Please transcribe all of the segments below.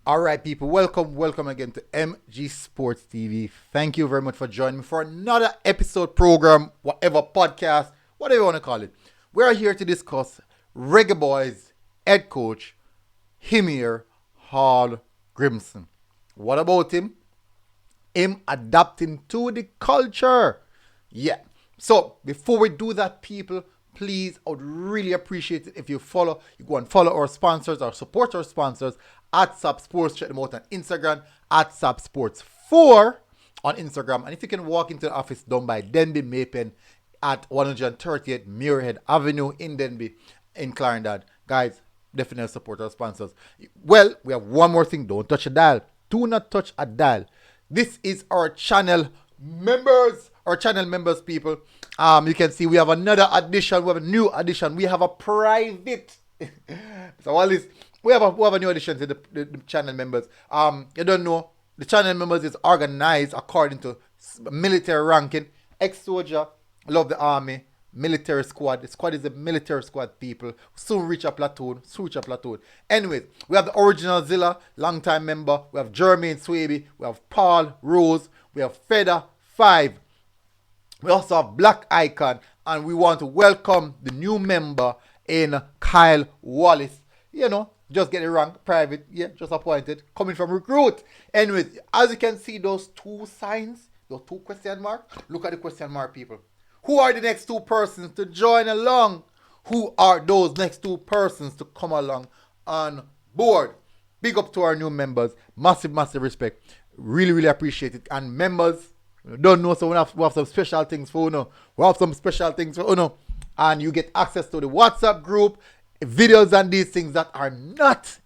All right, people, welcome again to MG Sports TV. Thank you very much for joining me for another episode, program, whatever, podcast, whatever you want to call it. We are here to discuss Reggae Boyz head coach Heimir Hallgrimsson. What about him? Him adapting to the culture. Yeah. So before we do that, people, please, I would really appreciate it if you go and follow our sponsors or support our sponsors at SAP Sports. Check them out on Instagram at SAP Sports 4 on Instagram. And if you can walk into the office down by Denby Mapen at 138 Muirhead Avenue in Denby in Clarendon, guys, definitely support our sponsors. Well, we have one more thing. Don't touch a dial. Do not touch a dial. This is our channel members. Our channel members, people. You can see we have another addition. We have a new addition. We have a private. So all this, we have a new addition to the channel members. You don't know, the channel members is organized according to military ranking. Ex-soldier, love the army, military squad. The squad is a military squad, people. Soon reach a platoon. Anyways, we have the original Zilla, long-time member. We have Jermaine Swaby. We have Paul Rose. We have Feather 5. We also have Black Icon. And we want to welcome the new member in Kyle Wallace. You know, just get it rank, private. Yeah, just appointed. Coming from recruit. Anyways, as you can see, those two signs, those two question marks. Look at the question mark, people. Who are the next two persons to join along? Who are those next two persons to come along on board? Big up to our new members. Massive respect. Really appreciate it. And members, don't know, so we have some special things for you. We have some special things for you. And you get access to the WhatsApp group, videos and these things that are not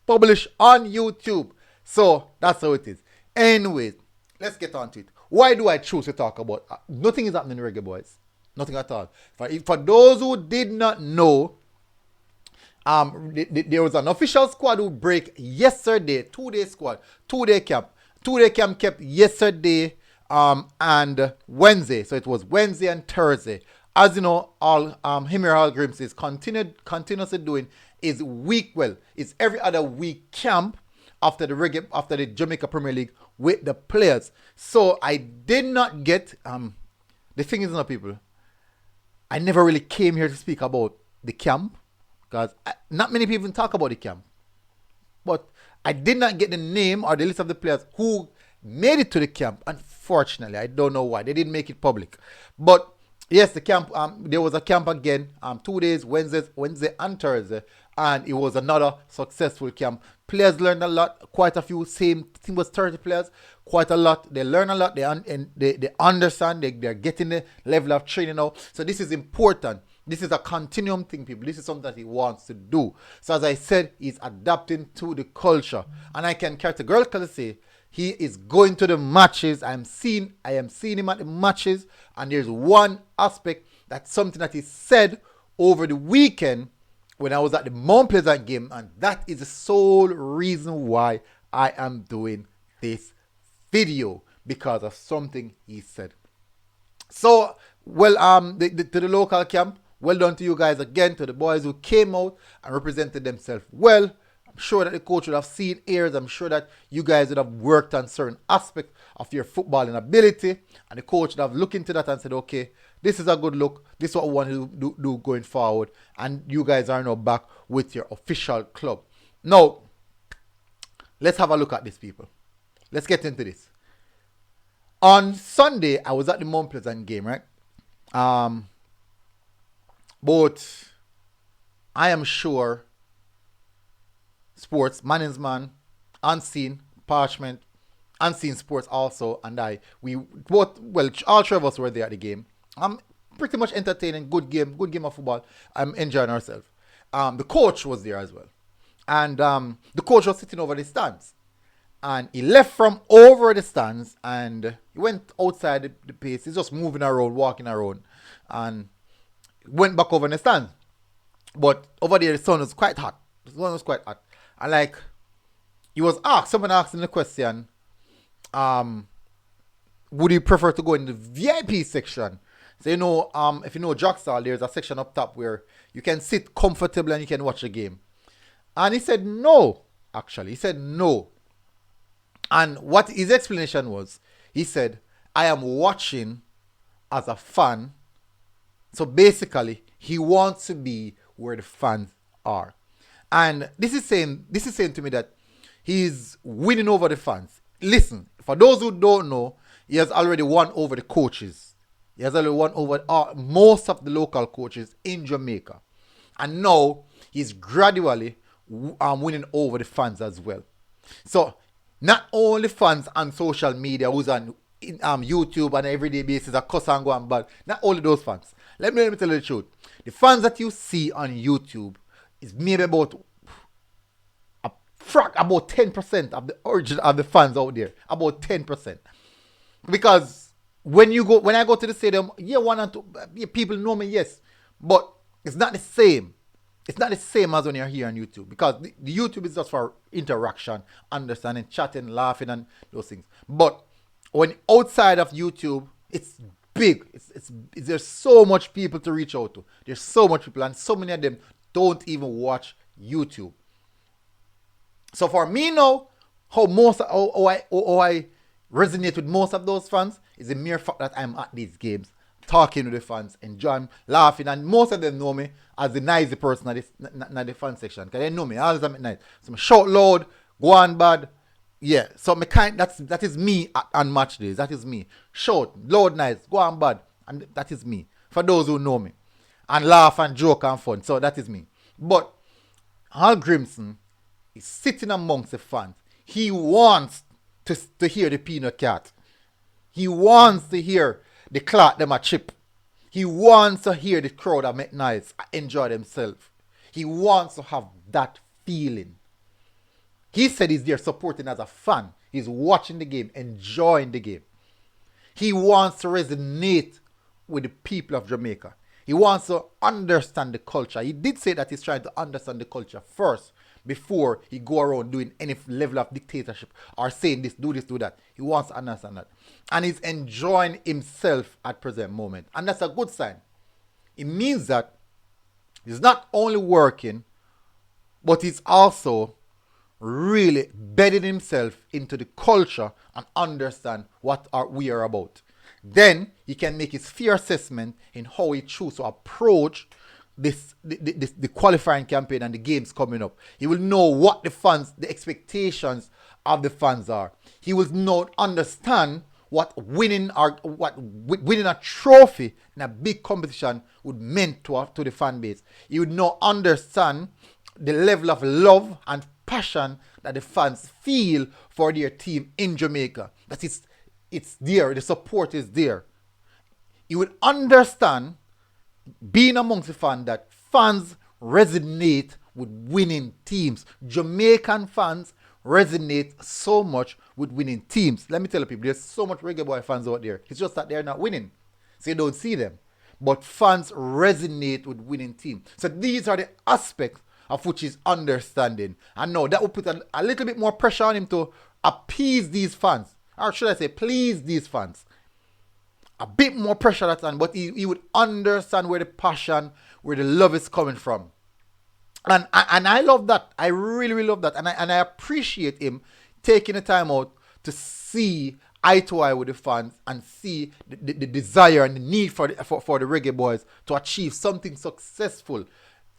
published on YouTube. So that's how it is. Anyways, let's get on to it. Why do I choose to talk about nothing is happening in Reggae Boyz? Nothing at all. For those who did not know, there was an official squad who break yesterday, 2-day squad, 2-day camp. 2-day camp kept yesterday and Wednesday. So it was Wednesday and Thursday. As you know, all Heimir Hallgrimsson is continuously doing is it's every other week camp after the Jamaica Premier League with the players. So I did not get the thing is, people, I never really came here to speak about the camp because not many people talk about the camp. But I did not get the name or the list of the players who made it to the camp. Unfortunately, I don't know why. They didn't make it public. But yes, the camp, there was a camp again, 2 days, Wednesday and Thursday. And it was another successful camp. Players learned a lot, quite a few, same thing was 30 players, quite a lot. They learn a lot, they understand, they're getting the level of training now. So this is important. This is a continuum thing, people. This is something that he wants to do. So as I said, he's adapting to the culture. And I can categorically say he is going to the matches. I am seeing him at the matches. And there's one aspect, that's something that he said over the weekend when I was at the Mount Pleasant game. And that is the sole reason why I am doing this video, because of something he said. So, well, to the local camp, well done to you guys again, to the boys who came out and represented themselves well. I'm sure that the coach would have seen ears. I'm sure that you guys would have worked on certain aspects of your footballing ability. And the coach would have looked into that and said, okay, this is a good look. This is what we want to do going forward. And you guys are now back with your official club. Now, let's have a look at this, people. Let's get into this. On Sunday, I was at the Mount Pleasant game, right? But I am sure Sports, Manning's Man, Unseen, Parchment, Unseen Sports also, and all three of us were there at the game. I'm pretty much entertaining, good game of football. I'm enjoying ourselves. The coach was there as well. And the coach was sitting over the stands. And he left from over the stands and he went outside the place. He's just moving around, walking around. And went back over in the stand. But over there, the sun was quite hot. And like, someone asked him the question, would you prefer to go in the VIP section? So if you know Jockstar, there's a section up top where you can sit comfortably and you can watch the game. And he said no, actually. He said no. And what his explanation was, he said, I am watching as a fan. So basically, he wants to be where the fans are. And this is saying to me that he's winning over the fans. Listen, for those who don't know, he has already won over the coaches. He has already won over most of the local coaches in Jamaica. And now he's gradually winning over the fans as well. So not only fans on social media who's on YouTube on an everyday basis are cuss and go and bad. Not only those fans. Let me tell you the truth. The fans that you see on YouTube is maybe about 10% of the origin of the fans out there. About 10%. Because when I go to the stadium, one and two people know me, yes. But it's not the same. It's not the same as when you're here on YouTube. Because the YouTube is just for interaction, understanding, chatting, laughing, and those things. But when outside of YouTube, it's big. There's so much people to reach out to. There's so much people, and so many of them don't even watch YouTube. So for me now, how I resonate with most of those fans is the mere fact that I'm at these games, talking with the fans, enjoying, laughing, and most of them know me as the nice person at the fan section. Because they know me, always I'm nice. So I shout loud, go on bad. Yeah, so that is me on match days. That is me. Shout, loud, nice, go on bad. And that is me. For those who know me. And laugh and joke and fun. So that is me. But Hallgrimsson is sitting amongst the fans. He wants to hear the peanut cat. He wants to hear the clock them a chip. He wants to hear the crowd that make noise, enjoy themselves. He wants to have that feeling. He said he's there supporting as a fan. He's watching the game, enjoying the game. He wants to resonate with the people of Jamaica. He wants to understand the culture. He did say that he's trying to understand the culture first before he go around doing any level of dictatorship or saying this, do that. He wants to understand that. And he's enjoying himself at present moment. And that's a good sign. It means that he's not only working, but he's also really bedding himself into the culture and understand what we are about. Then he can make his fair assessment in how he chooses to approach the qualifying campaign and the games coming up. He will know what the expectations of the fans are. He will understand what winning a trophy in a big competition would mean to the fan base. He would now understand the level of love and passion that the fans feel for their team in Jamaica. That it's there, the support is there. You would understand, being amongst the fans, that fans resonate with winning teams. Jamaican fans resonate so much with winning teams. Let me tell you people, there's so much Reggae Boy fans out there. It's just that they're not winning, so you don't see them. But fans resonate with winning teams. So these are the aspects of which he's understanding. And now that will put a little bit more pressure on him to appease these fans. Or should I say, please these fans. A bit more pressure that's on, but he would understand where the passion, where the love is coming from. And I love that. I really, really love that. And I appreciate him taking the time out to see eye to eye with the fans and see the desire and the need for the Reggae Boyz to achieve something successful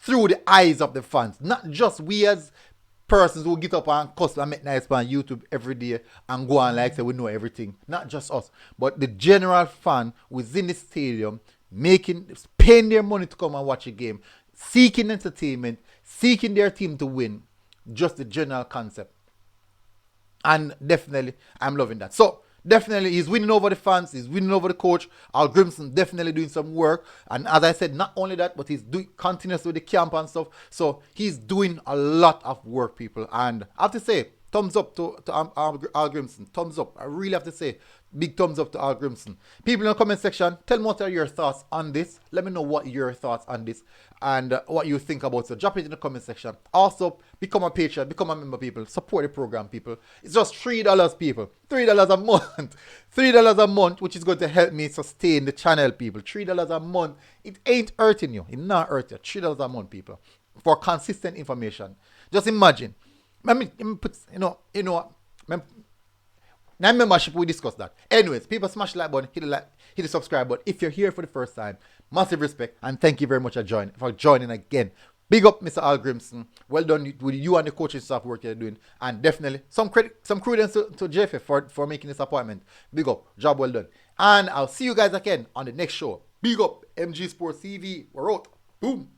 through the eyes of the fans. Not just we as persons who get up and cuss and make nice on YouTube every day and go on like say we know everything. Not just us, but the general fan within the stadium paying their money to come and watch a game, seeking entertainment, seeking their team to win. Just the general concept. And definitely, I'm loving that. So, definitely, he's winning over the fans. He's winning over the coach. Hallgrimsson definitely doing some work. And as I said, not only that, but he's doing continuous with the camp and stuff. So, he's doing a lot of work, people. And I have to say, thumbs up to Hallgrimsson. Thumbs up. I really have to say, Big thumbs up to Hallgrimsson. People in the comment section, tell me what are your thoughts on this. Let me know what your thoughts on this and what you think about it. So drop it in the comment section. Also, become a patron, become a member, people. Support the program, people. It's just $3, people. $3 a month. $3 a month, which is going to help me sustain the channel, people. $3 a month. It ain't hurting you. It not hurt you. $3 a month, people. For consistent information. Just imagine. Let me put, now membership, we discussed that. Anyways, people smash the like button, hit the subscribe button. If you're here for the first time, massive respect and thank you very much for joining again. Big up, Mr. Hallgrimsson. Well done with you and the coaching staff work you're doing. And definitely some credence to JF for making this appointment. Big up, job well done. And I'll see you guys again on the next show. Big up, MG Sports TV. We're out. Boom.